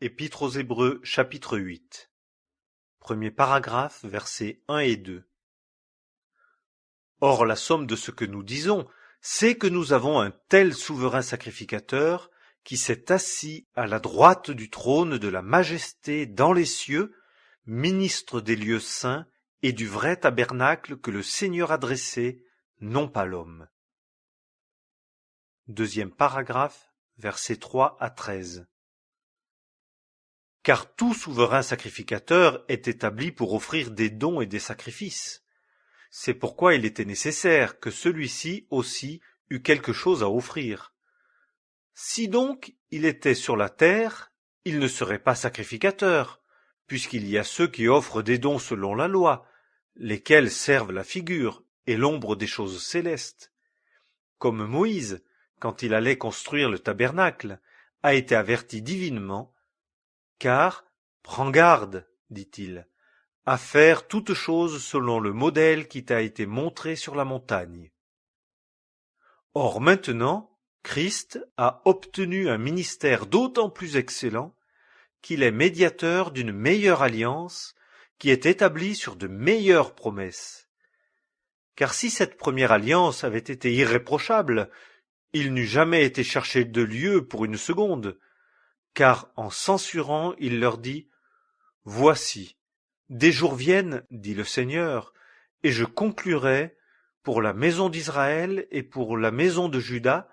Épître aux Hébreux, chapitre 8. Premier paragraphe, versets 1 et 2. Or la somme de ce que nous disons, c'est que nous avons un tel souverain sacrificateur qui s'est assis à la droite du trône de la majesté dans les cieux, ministre des lieux saints et du vrai tabernacle que le Seigneur a dressé, non pas l'homme. Deuxième paragraphe, versets 3 à 13. Car tout souverain sacrificateur est établi pour offrir des dons et des sacrifices. C'est pourquoi il était nécessaire que celui-ci aussi eût quelque chose à offrir. Si donc il était sur la terre, il ne serait pas sacrificateur, puisqu'il y a ceux qui offrent des dons selon la loi, lesquels servent la figure et l'ombre des choses célestes. Comme Moïse, quand il allait construire le tabernacle, a été averti divinement, car, prends garde, dit-il, à faire toute chose selon le modèle qui t'a été montré sur la montagne. Or maintenant, Christ a obtenu un ministère d'autant plus excellent qu'il est médiateur d'une meilleure alliance qui est établie sur de meilleures promesses. Car si cette première alliance avait été irréprochable, il n'eût jamais été cherché de lieu pour une seconde, car en censurant, il leur dit « Voici, des jours viennent, dit le Seigneur, et je conclurai pour la maison d'Israël et pour la maison de Juda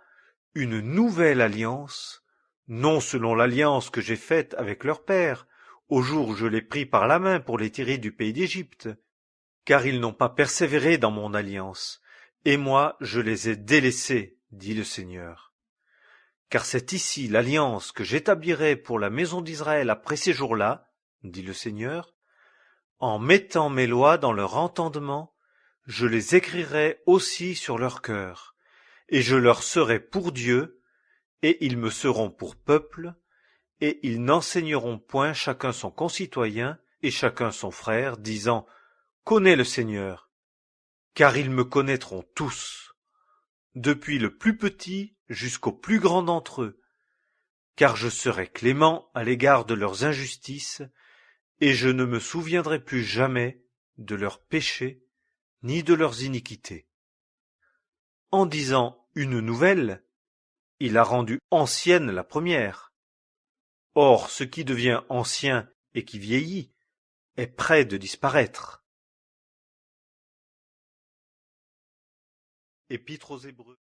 une nouvelle alliance, non selon l'alliance que j'ai faite avec leur père, au jour où je les pris par la main pour les tirer du pays d'Égypte, car ils n'ont pas persévéré dans mon alliance, et moi je les ai délaissés, dit le Seigneur. Car c'est ici l'alliance que j'établirai pour la maison d'Israël après ces jours-là, dit le Seigneur, en mettant mes lois dans leur entendement, je les écrirai aussi sur leur cœur, et je leur serai pour Dieu, et ils me seront pour peuple, et ils n'enseigneront point chacun son concitoyen et chacun son frère, disant « Connais le Seigneur », car ils me connaîtront tous, depuis le plus petit jusqu'au plus grand d'entre eux, car je serai clément à l'égard de leurs injustices, et je ne me souviendrai plus jamais de leurs péchés ni de leurs iniquités. En disant une nouvelle, il a rendu ancienne la première. Or, ce qui devient ancien et qui vieillit est près de disparaître. Épître aux Hébreux.